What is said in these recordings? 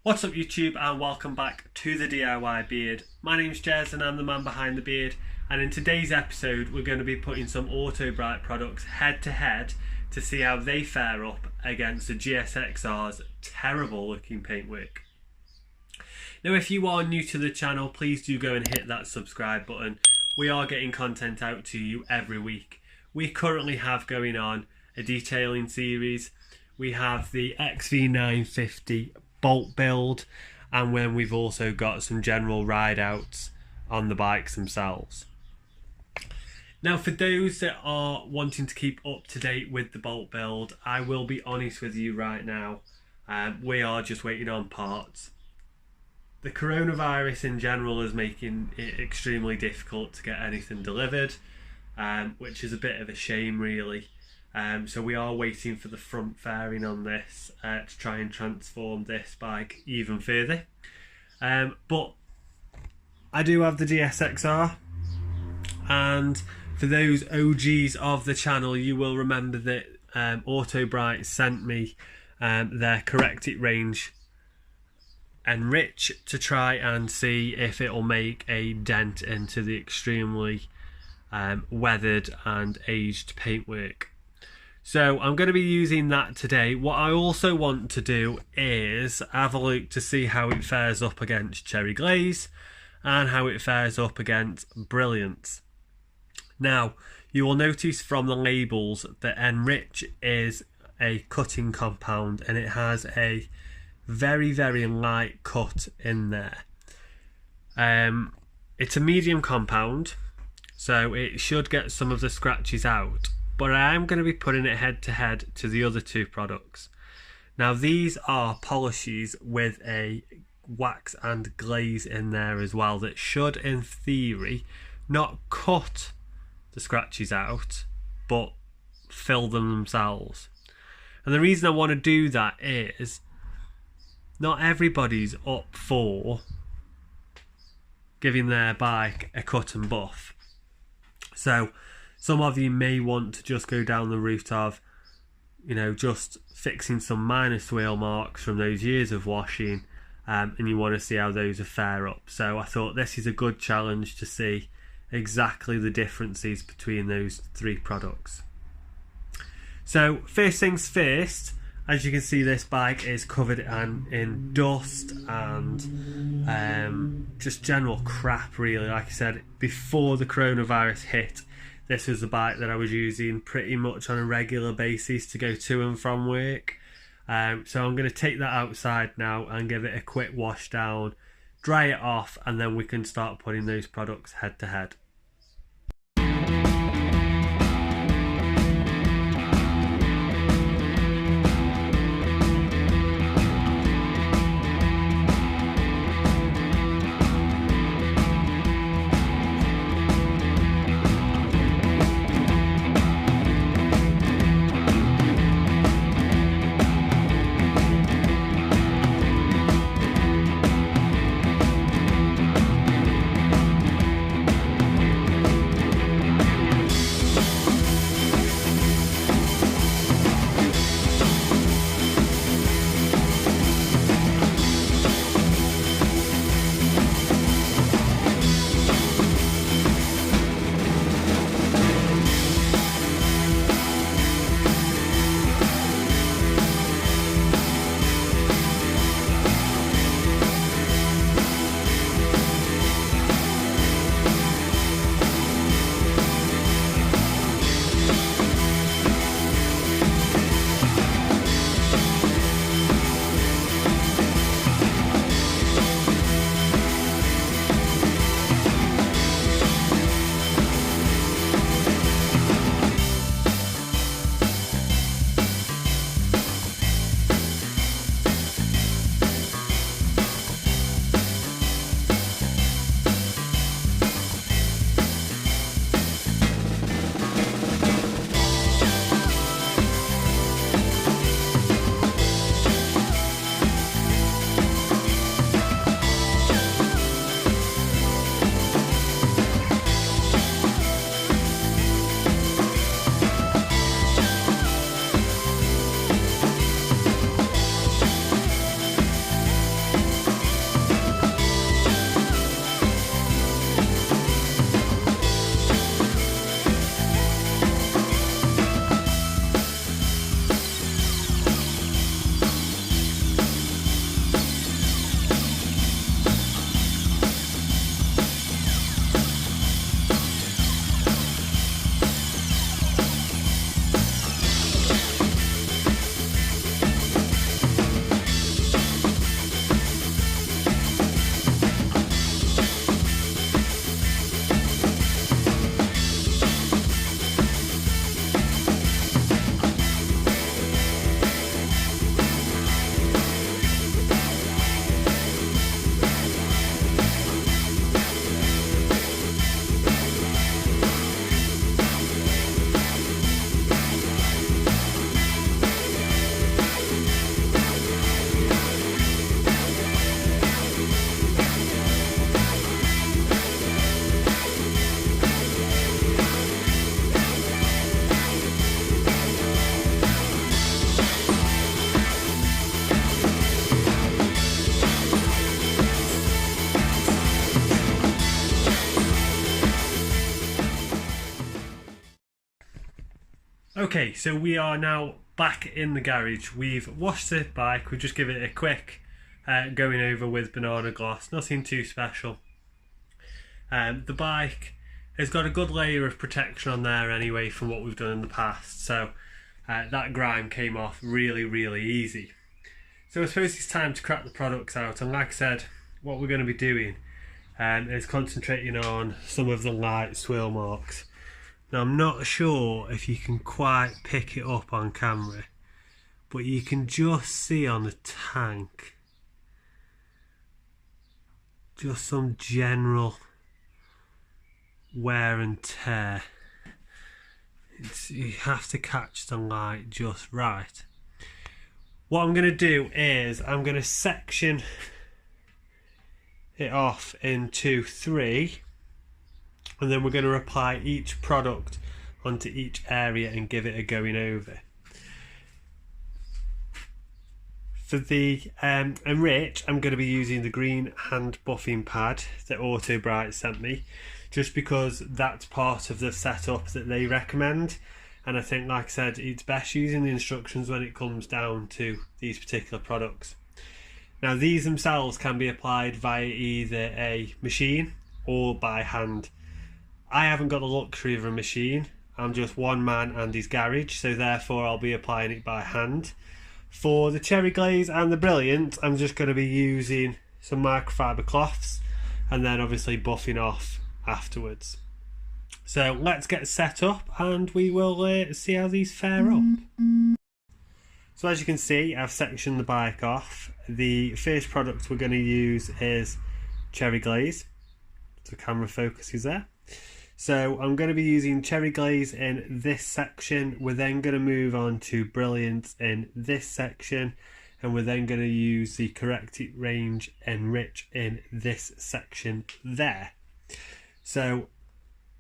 What's up YouTube, and welcome back to the DIY Beard. My name's Gsxr and I'm the man behind the beard, and in today's episode we're going to be putting some autobrite products head to head to see how they fare up against the Gsxr's terrible looking paintwork. Now if you are new to the channel, please do go and hit that subscribe button. We are getting content out to you every week. We currently have going on a detailing series. We have the XV950 bolt build, and when we've also got some general ride outs on the bikes themselves. Now for those that are wanting to keep up to date with the bolt build, I will be honest with you right now, we are just waiting on parts. The coronavirus in general is making it extremely difficult to get anything delivered, which is a bit of a shame really. So we are waiting for the front fairing on this to try and transform this bike even further. But I do have the Gsxr, and for those OGs of the channel, you will remember that autobrites sent me their Correct It range Enrich to try and see if it'll make a dent into the extremely weathered and aged paintwork. So I'm going to be using that today. What I also want to do is have a look to see how it fares up against Cherry Glaze and how it fares up against Brilliance. Now, you will notice from the labels that Enrich is a cutting compound and it has a very, very light cut in there. It's a medium compound, so it should get some of the scratches out. But I am going to be putting it head to head to the other two products. Now these are polishes with a wax and glaze in there as well that should, in theory, not cut the scratches out, but fill them themselves. And the reason I want to do that is not everybody's up for giving their bike a cut and buff. So some of you may want to just go down the route of, just fixing some minor swirl marks from those years of washing, and you want to see how those fare up. So I thought this is a good challenge to see exactly the differences between those three products. So first things first, as you can see, this bike is covered in dust and just general crap really. Like I said, before the coronavirus hit, this was the bike that I was using pretty much on a regular basis to go to and from work. So I'm going to take that outside now and give it a quick wash down, dry it off, and then we can start putting those products head to head. Okay, so we are now back in the garage. We've washed the bike, we've just given it a quick going over with banana gloss, nothing too special. The bike has got a good layer of protection on there anyway from what we've done in the past, so that grime came off really easy. So I suppose it's time to crack the products out, and like I said, what we're going to be doing is concentrating on some of the light swirl marks. Now I'm not sure if you can quite pick it up on camera, but you can just see on the tank just some general wear and tear. You have to catch the light just right. What I'm going to do is I'm going to section it off into 3, and then we're going to apply each product onto each area and give it a going over. For the enrich, I'm going to be using the green hand buffing pad that Autobrites sent me, just because that's part of the setup that they recommend, and I think, like I said, it's best using the instructions when it comes down to these particular products. Now these themselves can be applied via either a machine or by hand. I haven't got the luxury of a machine, I'm just one man and his garage, so therefore I'll be applying it by hand. For the cherry glaze and the brilliant, I'm just going to be using some microfiber cloths and then obviously buffing off afterwards. So let's get set up and we will see how these fare up. So as you can see, I've sectioned the bike off. The first product we're going to use is cherry glaze. The camera focuses there. So I'm going to be using cherry glaze in this section. We're then going to move on to brilliant in this section, and we're then going to use the corrected range enrich in this section there. So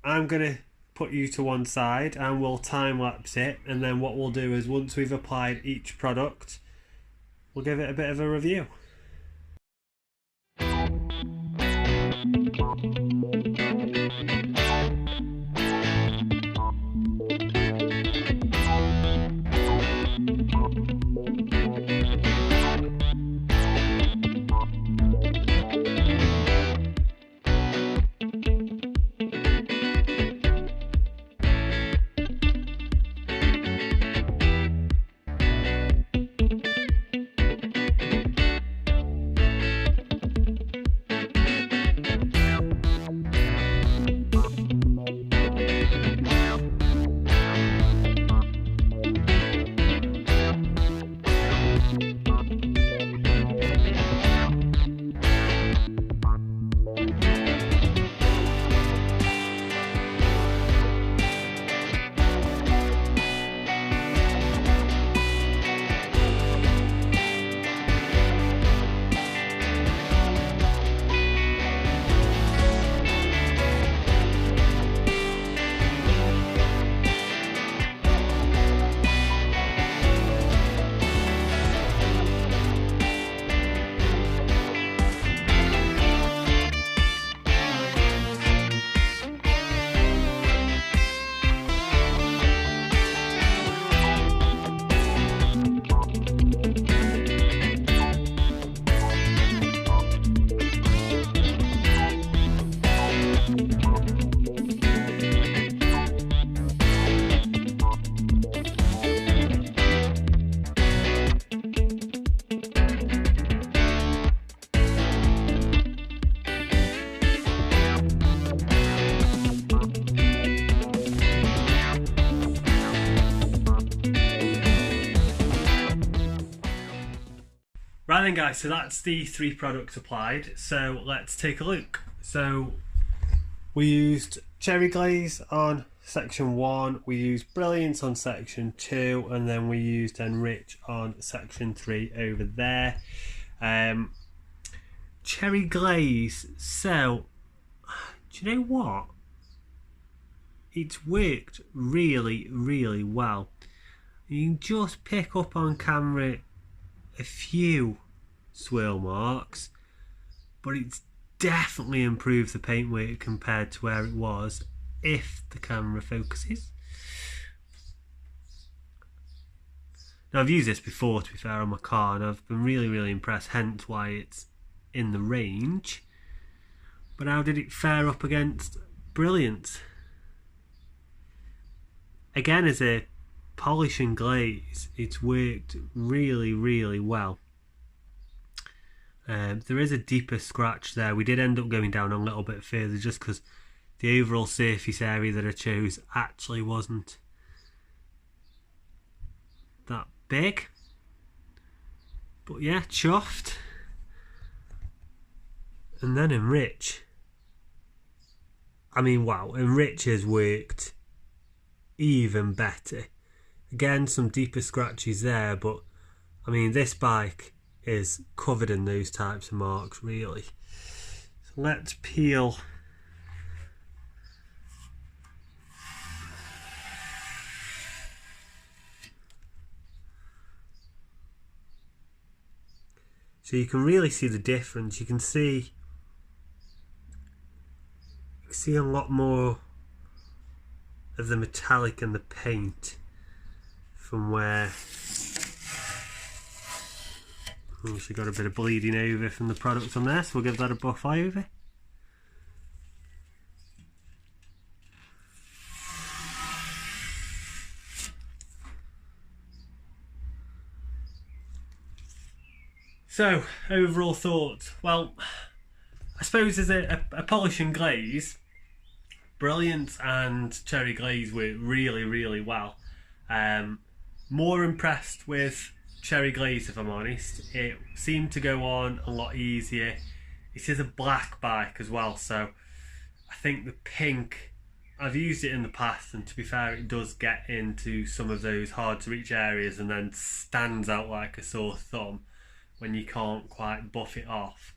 I'm going to put you to one side and we'll time lapse it, and then what we'll do is once we've applied each product, we'll give it a bit of a review. Right then guys, so that's the 3 products applied, so let's take a look. So we used cherry glaze on section 1, we used brilliance on section 2, and then we used enrich on section 3 over there. Cherry glaze, so do you know what? It's worked really well. You can just pick up on camera a few swirl marks, but it's definitely improved the paintwork compared to where it was if the camera focuses. Now I've used this before, to be fair, on my car, and I've been really impressed, hence why it's in the range. But how did it fare up against Brilliance? Again, as a polish and glaze, it's worked really well. There is a deeper scratch there. We did end up going down a little bit further just because the overall surface area that I chose actually wasn't that big. But yeah, chuffed. And then Enrich. I mean, wow, Enrich has worked even better. Again, some deeper scratches there, but I mean, this bike is covered in those types of marks, really. So let's peel so you can really see the difference. You can see a lot more of the metallic and the paint from where also got a bit of bleeding over from the product on there, so we'll give that a buff over. So, overall thoughts. Well, I suppose as a polish and glaze, Brilliance and Cherry Glaze work really well. More impressed with Cherry Glaze, if I'm honest. It seemed to go on a lot easier. It is a black bike as well, so I think the pink, I've used it in the past, and to be fair, it does get into some of those hard to reach areas and then stands out like a sore thumb when you can't quite buff it off.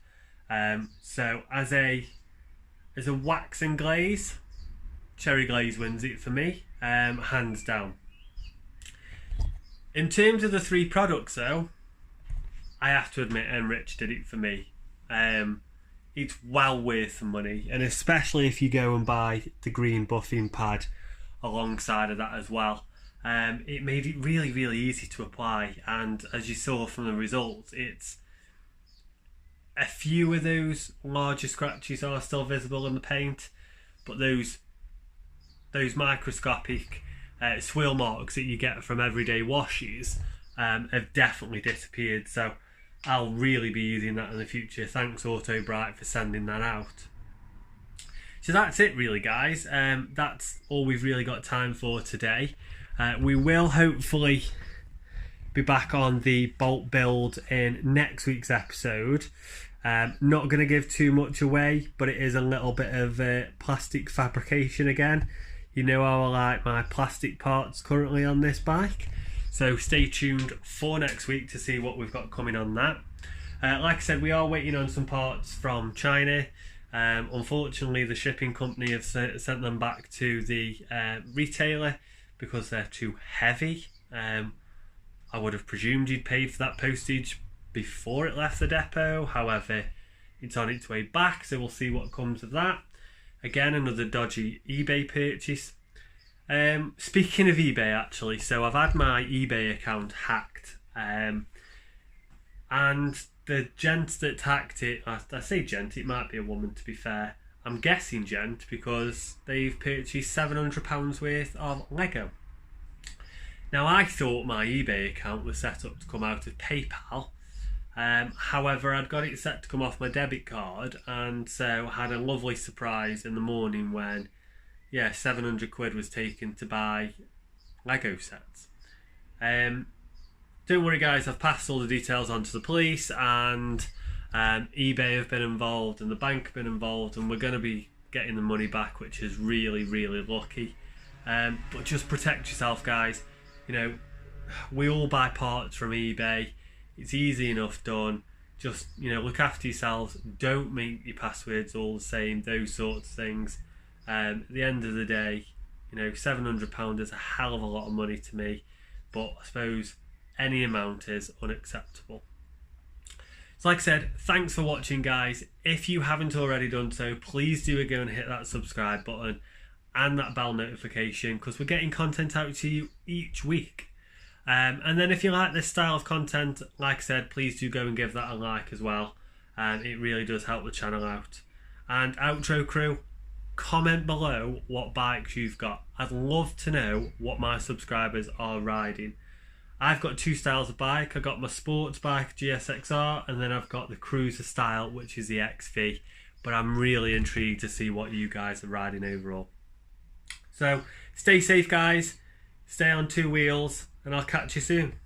So as a wax and glaze, Cherry Glaze wins it for me, hands down. In terms of the three products though, I have to admit Enrich did it for me. It's well worth the money, and especially if you go and buy the green buffing pad alongside of that as well. It made it really easy to apply, and as you saw from the results, it's a few of those larger scratches are still visible in the paint, but those microscopic swirl marks that you get from everyday washes have definitely disappeared. So I'll really be using that in the future. Thanks Autobrite for sending that out. So that's it really, guys. That's all we've really got time for today. We will hopefully be back on the bolt build in next week's episode. Not going to give too much away, but it is a little bit of plastic fabrication again. You know how I like my plastic parts currently on this bike, so stay tuned for next week to see what we've got coming on that. Like I said, we are waiting on some parts from China. Unfortunately, the shipping company have sent them back to the retailer because they're too heavy. I would have presumed you'd paid for that postage before it left the depot. However, it's on its way back, so we'll see what comes of that. Again, another dodgy eBay purchase. Speaking of eBay, actually, so I've had my eBay account hacked, and the gent that hacked it, I say gent, it might be a woman to be fair, I'm guessing gent, because they've purchased £700 worth of Lego. Now, I thought my eBay account was set up to come out of PayPal. However, I'd got it set to come off my debit card, and so had a lovely surprise in the morning when, yeah, 700 quid was taken to buy Lego sets. Don't worry guys, I've passed all the details on to the police, and eBay have been involved and the bank have been involved, and we're going to be getting the money back, which is really lucky. But just protect yourself, guys. You know, we all buy parts from eBay. It's easy enough done. Just, you know, look after yourselves. Don't make your passwords all the same, those sorts of things. At the end of the day, you know, £700 is a hell of a lot of money to me, but I suppose any amount is unacceptable. So like I said, thanks for watching, guys. If you haven't already done so, please do go and hit that subscribe button and that bell notification, because we're getting content out to you each week. And then if you like this style of content, like I said, please do go and give that a like as well. It really does help the channel out. And outro crew, comment below what bikes you've got. I'd love to know what my subscribers are riding. I've got two styles of bike. I've got my sports bike Gsxr, and then I've got the cruiser style, which is the XV. But I'm really intrigued to see what you guys are riding overall. So stay safe guys, stay on two wheels, and I'll catch you soon.